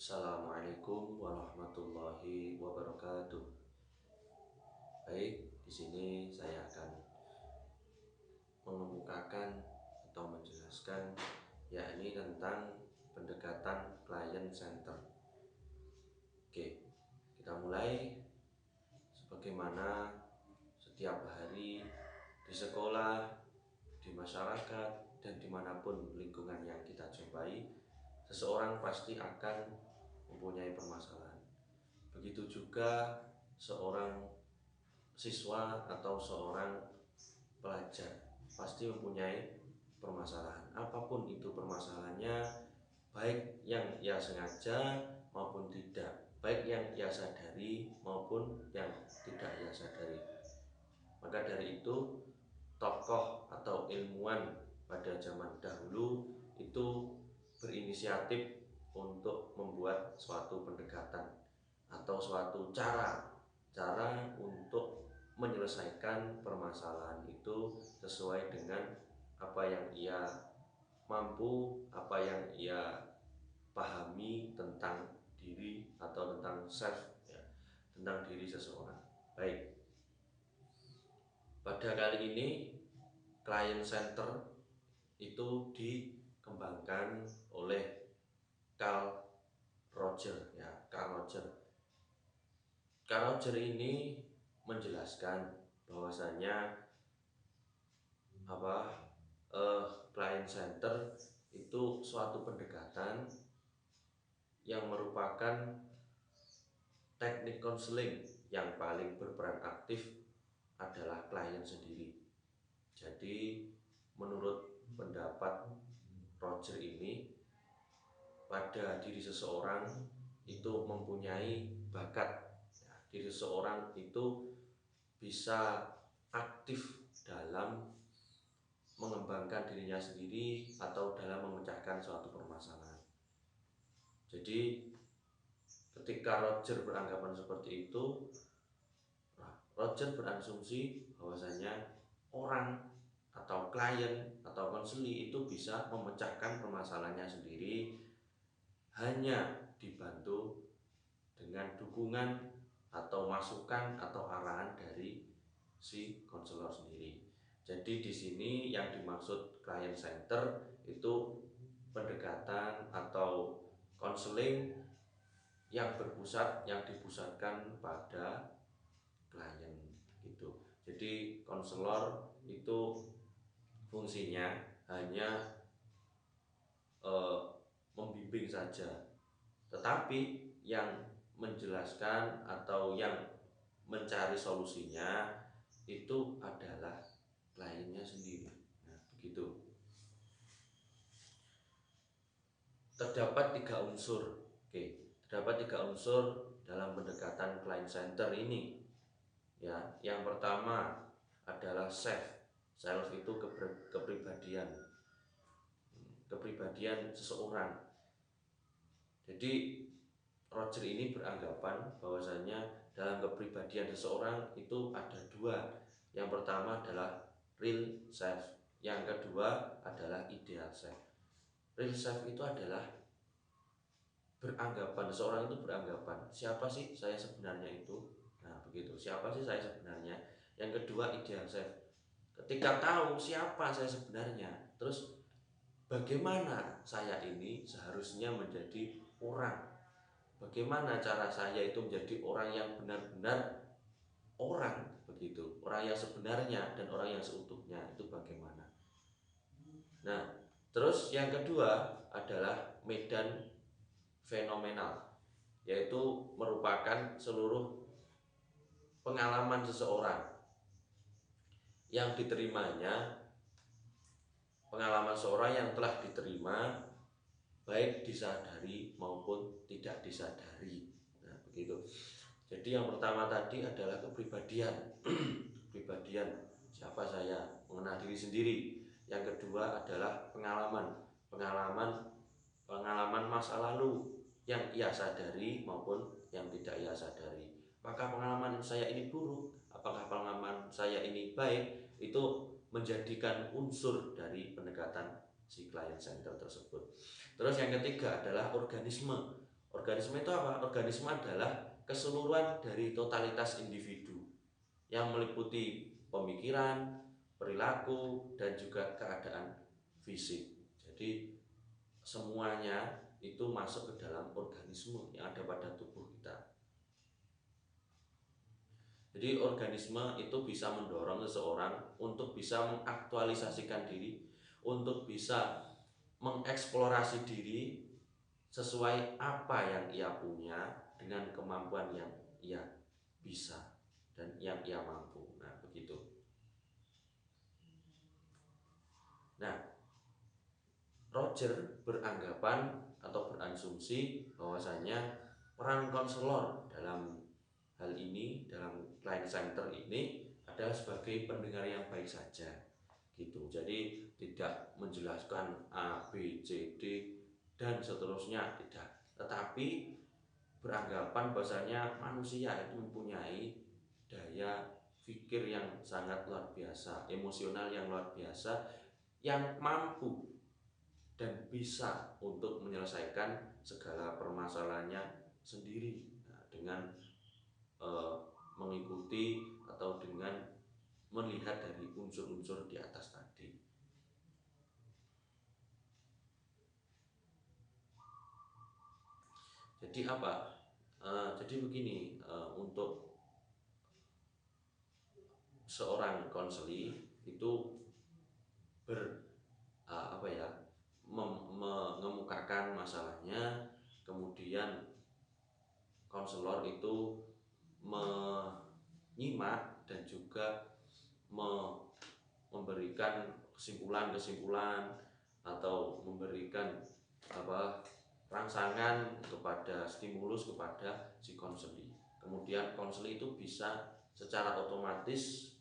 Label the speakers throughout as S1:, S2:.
S1: Assalamualaikum warahmatullahi wabarakatuh. Baik, di sini saya akan mengemukakan atau menjelaskan yakni tentang pendekatan client center. Oke, kita mulai. Sebagaimana setiap hari di sekolah, di masyarakat, dan dimanapun lingkungan yang kita jumpai, seseorang pasti akan mempunyai permasalahan. Begitu juga seorang siswa atau seorang pelajar pasti mempunyai permasalahan. Apapun itu permasalahannya, baik yang ia sengaja maupun tidak, baik yang ia sadari maupun yang tidak ia sadari. Maka dari itu, tokoh atau ilmuwan pada zaman dahulu itu berinisiatif untuk membuat suatu pendekatan atau suatu cara untuk menyelesaikan permasalahan itu sesuai dengan apa yang ia mampu, apa yang ia pahami tentang diri atau tentang self, ya, tentang diri seseorang. Baik, pada kali ini client center itu dikembangkan oleh Carl Roger, ya, Carl Roger. Carl Roger ini menjelaskan bahwasanya client center itu suatu pendekatan yang merupakan teknik konseling yang paling berperan aktif adalah klien sendiri. Jadi menurut pendapat Roger ini, pada diri seseorang itu mempunyai bakat, ya, diri seseorang itu bisa aktif dalam mengembangkan dirinya sendiri atau dalam memecahkan suatu permasalahan. Jadi ketika Roger beranggapan seperti itu, Roger berasumsi bahwasanya orang atau klien atau konseli itu bisa memecahkan permasalahannya sendiri hanya dibantu dengan dukungan atau masukan atau arahan dari si konselor sendiri. Jadi di sini yang dimaksud client center itu pendekatan atau konseling yang dipusatkan pada klien gitu. Jadi konselor itu fungsinya hanya membimbing saja, tetapi yang menjelaskan atau yang mencari solusinya itu adalah kliennya sendiri. Nah, begitu. Terdapat tiga unsur. Terdapat tiga unsur dalam pendekatan client center ini. Ya, yang pertama adalah self. Self itu kepribadian seseorang. Jadi Roger ini beranggapan bahwasanya dalam kepribadian seseorang itu ada dua. Yang pertama adalah real self, yang kedua adalah ideal self. Real self itu adalah seseorang itu beranggapan, siapa sih saya sebenarnya itu? Nah, begitu. Siapa sih saya sebenarnya? Yang kedua ideal self. Ketika tahu siapa saya sebenarnya, terus bagaimana saya ini seharusnya menjadi orang? Bagaimana cara saya itu menjadi orang yang benar-benar orang, begitu, orang yang sebenarnya dan orang yang seutuhnya itu bagaimana? Nah, terus yang kedua adalah medan fenomenal, yaitu merupakan seluruh pengalaman seseorang yang diterimanya, pengalaman seorang yang telah diterima baik disadari maupun tidak disadari. Nah, begitu. Jadi yang pertama tadi adalah kepribadian. Kepribadian, siapa saya, mengenal diri sendiri. Yang kedua adalah pengalaman masa lalu yang ia sadari maupun yang tidak ia sadari. Apakah pengalaman saya ini buruk, apakah pengalaman saya ini baik, itu menjadikan unsur dari pendekatan si client center tersebut. Terus yang ketiga adalah organisme. Organisme itu apa? Organisme adalah keseluruhan dari totalitas individu yang meliputi pemikiran, perilaku, dan juga keadaan fisik. Jadi semuanya itu masuk ke dalam organisme yang ada pada tubuh kita. Jadi organisme itu bisa mendorong seseorang untuk bisa mengaktualisasikan diri, untuk bisa mengeksplorasi diri sesuai apa yang ia punya dengan kemampuan yang ia bisa dan yang ia mampu. Nah, begitu. Nah, Roger beranggapan atau berasumsi bahwasanya peran konselor dalam hal ini, dalam client center ini adalah sebagai pendengar yang baik saja gitu. Jadi tidak menjelaskan A, B, C, D dan seterusnya, tidak. Tetapi beranggapan bahwasanya manusia itu mempunyai daya pikir yang sangat luar biasa, emosional yang luar biasa, yang mampu dan bisa untuk menyelesaikan segala permasalahannya sendiri. Nah, dengan eh, mengikuti atau dengan melihat dari unsur-unsur di atas tadi. Jadi apa? Jadi begini, untuk seorang konseli itu ber apa ya, mengemukakan masalahnya, kemudian konselor itu menyimak dan juga memberikan kesimpulan-kesimpulan atau memberikan apa, rangsangan kepada stimulus kepada si konseli. Kemudian konseli itu bisa secara otomatis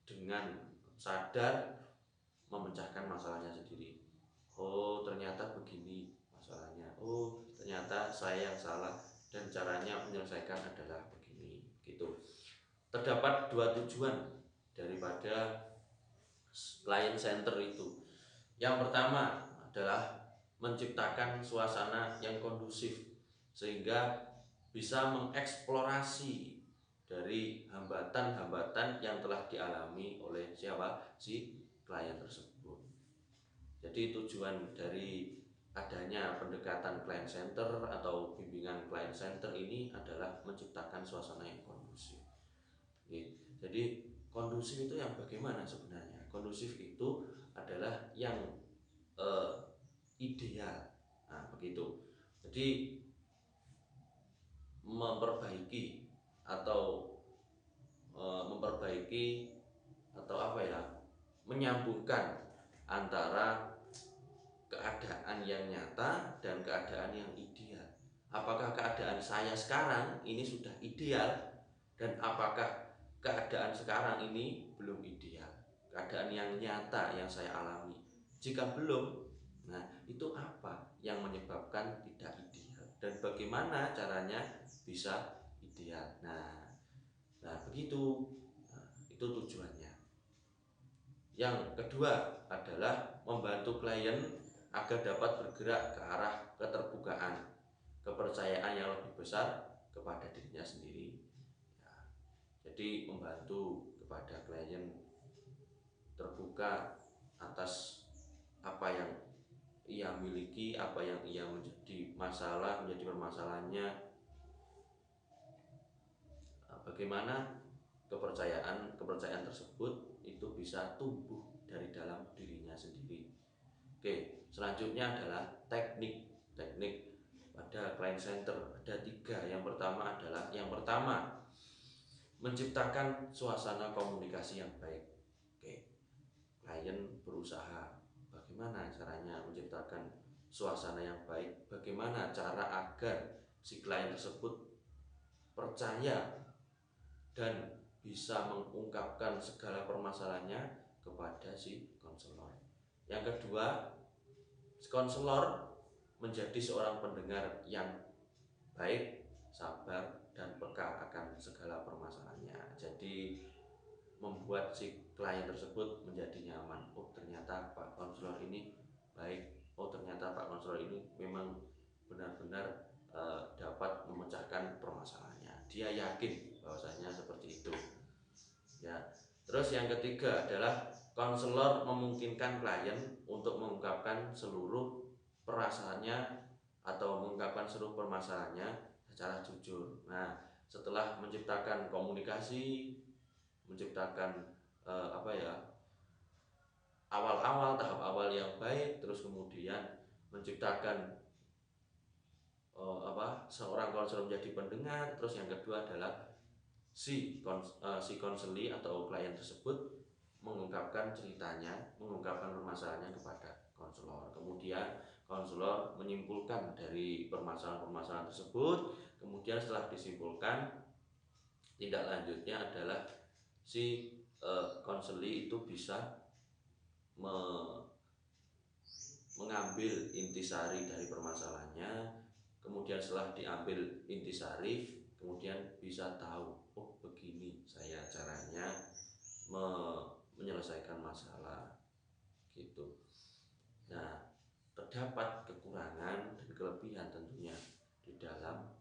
S1: dengan sadar memecahkan masalahnya sendiri. Oh, ternyata begini masalahnya. Oh, ternyata saya yang salah dan caranya menyelesaikan adalah begini, gitu. Terdapat dua tujuan daripada client center itu. Yang pertama adalah menciptakan suasana yang kondusif sehingga bisa mengeksplorasi dari hambatan-hambatan yang telah dialami oleh siapa? Si klien tersebut. Jadi tujuan dari adanya pendekatan client center atau bimbingan client center ini adalah menciptakan suasana yang kondusif. Jadi kondusif itu yang bagaimana sebenarnya? Kondusif itu adalah yang ideal. Nah, begitu. Jadi memperbaiki atau memperbaiki atau apa ya? Menyambungkan antara keadaan yang nyata dan keadaan yang ideal. Apakah keadaan saya sekarang ini sudah ideal dan apakah keadaan sekarang ini belum ideal? Keadaan yang nyata yang saya alami. Jika belum, nah itu apa yang menyebabkan tidak ideal dan bagaimana caranya bisa ideal. Nah begitu. Nah, itu tujuannya. Yang kedua adalah membantu klien agar dapat bergerak ke arah keterbukaan, kepercayaan yang lebih besar kepada dirinya sendiri. Ya, jadi membantu kepada klien terbuka atas apa yang ia miliki, apa yang ia menjadi masalah, menjadi permasalahannya, bagaimana kepercayaan tersebut itu bisa tumbuh dari dalam dirinya sendiri. Oke, selanjutnya adalah teknik pada client center ada tiga. Yang pertama menciptakan suasana komunikasi yang baik. Oke, klien berusaha bagaimana caranya menciptakan suasana yang baik, bagaimana cara agar si klien tersebut percaya dan bisa mengungkapkan segala permasalahannya kepada si konselor. Yang kedua, konselor menjadi seorang pendengar yang baik, sabar, dan peka akan segala permasalahannya. Jadi membuat si klien tersebut menjadi nyaman. Oh, ternyata Pak Konselor ini baik. Oh, ternyata Pak Konselor ini memang benar-benar dapat memecahkan permasalahannya. Dia yakin bahwasanya seperti itu. Ya. Terus yang ketiga adalah konselor memungkinkan klien untuk mengungkapkan seluruh perasaannya atau mengungkapkan seluruh permasalahannya secara jujur. Nah, setelah menciptakan komunikasi, menciptakan awal-awal tahap awal yang baik, terus kemudian menciptakan seorang konselor menjadi pendengar, terus yang kedua adalah si konseli atau klien tersebut mengungkapkan ceritanya, mengungkapkan permasalahannya kepada konselor. Kemudian konselor menyimpulkan dari permasalahan-permasalahan tersebut. Kemudian setelah disimpulkan, tindak lanjutnya adalah si konseli itu bisa mengambil intisari dari permasalahannya. Kemudian setelah diambil intisari, kemudian bisa tahu, oh begini saya caranya menyelesaikan masalah gitu. Nah, terdapat kekurangan dan kelebihan tentunya di dalam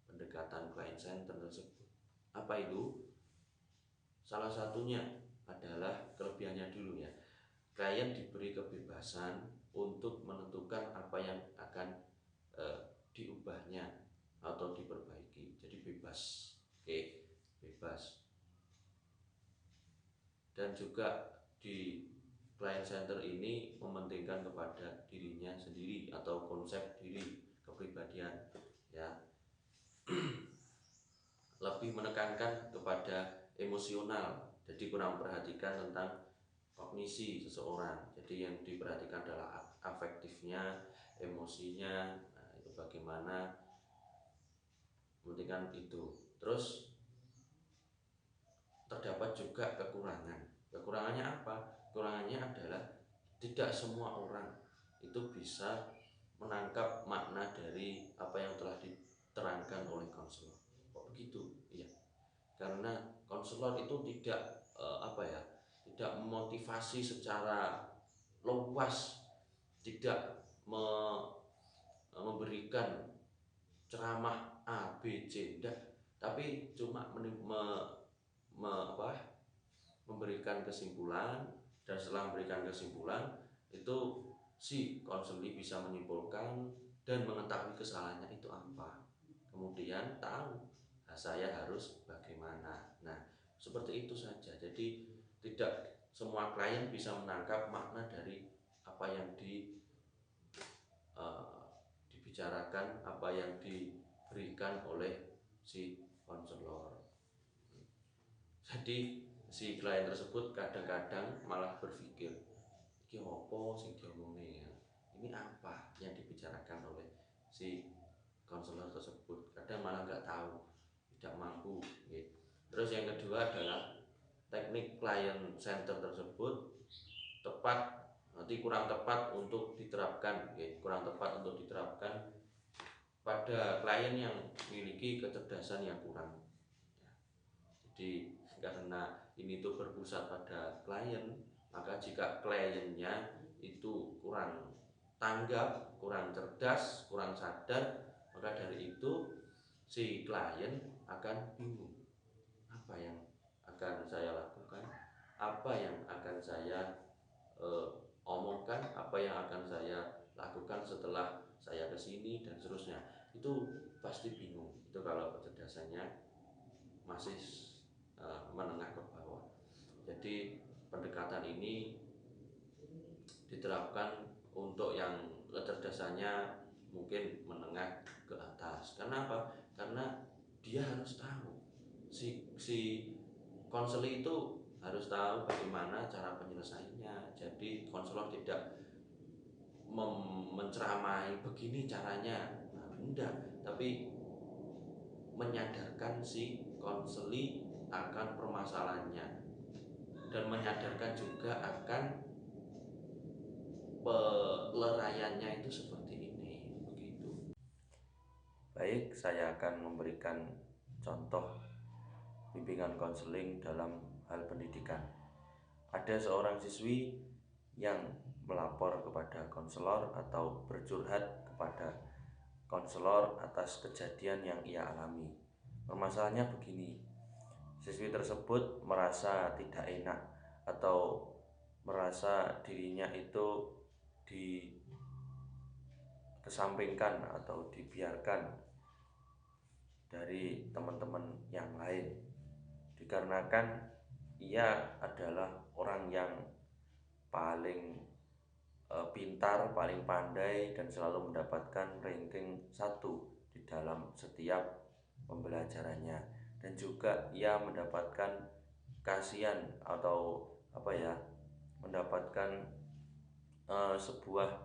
S1: pendekatan client center tersebut. Apa itu? Salah satunya adalah kelebihannya dulu ya. Klien diberi kebebasan untuk menentukan apa yang akan diubahnya atau diperbaiki. Jadi bebas. Oke, bebas. Dan juga di client center ini mementingkan kepada dirinya sendiri atau konsep diri, kepribadian ya. Lebih menekankan kepada emosional, jadi kurang memperhatikan tentang kognisi seseorang. Jadi yang diperhatikan adalah afektifnya, emosinya. Nah, itu bagaimana mementingkan itu. Terus terdapat juga kekurangan. Kekurangannya apa? Kekurangannya adalah tidak semua orang itu bisa menangkap makna dari apa yang telah diterangkan oleh konselor. Kok begitu? Iya. Karena konselor itu tidak tidak memotivasi secara luas, tidak memberikan ceramah A, B, C, tidak, tapi cuma memberikan kesimpulan, dan setelah memberikan kesimpulan itu si konseli bisa menyimpulkan dan mengetahui kesalahannya itu apa, kemudian tahu saya harus bagaimana. Nah, seperti itu saja. Jadi tidak semua klien bisa menangkap makna dari apa yang dibicarakan, apa yang diberikan oleh si konselor. Jadi si klien tersebut kadang-kadang malah berpikir, iki opo sing diomongnya ya? Ini apa yang dibicarakan oleh si konselor tersebut? Kadang malah nggak tahu, tidak mampu gitu. Terus yang kedua adalah teknik client center tersebut kurang tepat untuk diterapkan, kurang tepat untuk diterapkan pada klien yang memiliki kecerdasan yang kurang. Jadi karena ini tuh berpusat pada klien, maka jika kliennya itu kurang tanggap, kurang cerdas, kurang sadar, maka dari itu si klien akan bingung, apa yang akan saya lakukan, apa yang akan saya omongkan, apa yang akan saya lakukan setelah saya kesini dan seterusnya. Itu pasti bingung. Itu kalau kecerdasannya masih menengah ke bawah. Jadi pendekatan ini diterapkan untuk yang kecerdasannya mungkin menengah ke atas. Karena apa? Karena dia harus tahu, si konselor itu harus tahu bagaimana cara penyelesaiannya. Jadi konselor tidak menceramai begini caranya, nah, enggak, tapi menyadarkan si konseli akan permasalahannya dan menyadarkan juga akan pelerayannya itu seperti ini, begitu. Baik, saya akan memberikan contoh bimbingan konseling dalam hal pendidikan. Ada seorang siswi yang melapor kepada konselor atau bercurhat kepada konselor atas kejadian yang ia alami. Permasalahannya begini, siswi tersebut merasa tidak enak atau merasa dirinya itu dikesampingkan atau dibiarkan dari teman-teman yang lain, dikarenakan ia adalah orang yang paling pintar, paling pandai dan selalu mendapatkan ranking 1 di dalam setiap pembelajarannya, dan juga ia mendapatkan kasihan atau apa ya, mendapatkan sebuah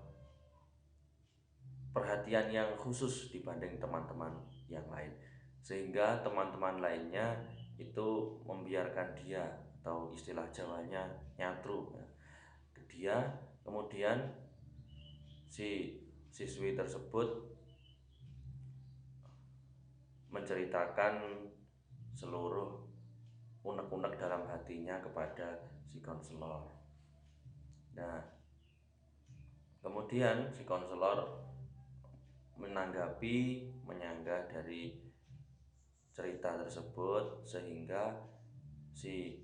S1: perhatian yang khusus dibanding teman-teman yang lain, sehingga teman-teman lainnya itu membiarkan dia, atau istilah Jawanya nyatru ya, ke dia. Kemudian si siswi tersebut menceritakan seluruh unek-unek dalam hatinya kepada si konselor. Nah, kemudian si konselor menanggapi, menyanggah dari cerita tersebut, sehingga si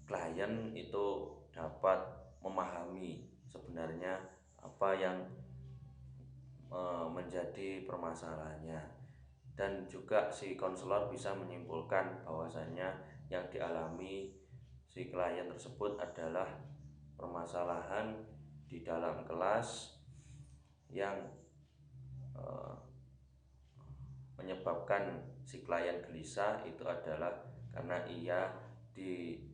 S1: klien itu dapat memahami sebenarnya apa yang menjadi permasalahannya, dan juga si konselor bisa menyimpulkan bahwasannya yang dialami si klien tersebut adalah permasalahan di dalam kelas yang menyebabkan si klien gelisah itu adalah karena ia didiamkan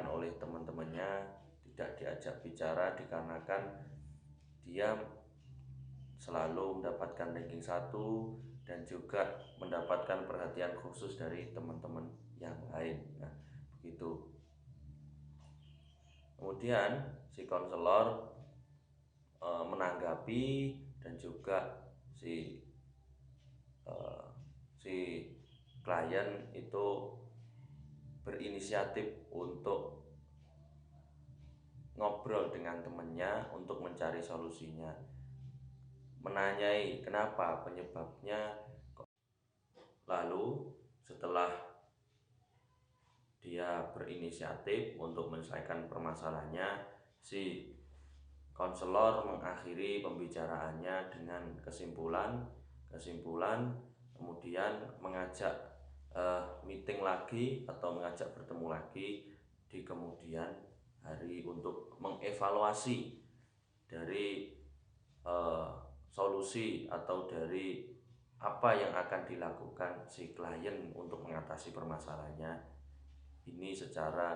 S1: oleh teman-temannya, tidak diajak bicara, dikarenakan dia selalu mendapatkan ranking 1 dan juga mendapatkan perhatian khusus dari teman-teman yang lain. Nah, begitu. Kemudian si konselor menanggapi, dan juga si uh, si klien itu berinisiatif untuk ngobrol dengan temannya untuk mencari solusinya, menanyai kenapa penyebabnya. Lalu setelah dia berinisiatif untuk menyelesaikan permasalahannya, si konselor mengakhiri pembicaraannya dengan kesimpulan, kemudian mengajak meeting lagi atau mengajak bertemu lagi di kemudian hari untuk mengevaluasi dari solusi atau dari apa yang akan dilakukan si klien untuk mengatasi permasalahannya ini secara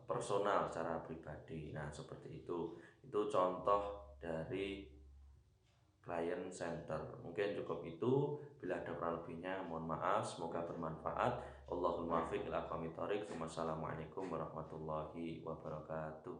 S1: personal, secara pribadi. Nah, seperti itu. Itu contoh dari client center. Mungkin cukup itu. Bila ada kurang lebihnya mohon maaf. Semoga bermanfaat. Allahumma fiq ila aqwamit thoriq. Wassalamualaikum warahmatullahi wabarakatuh.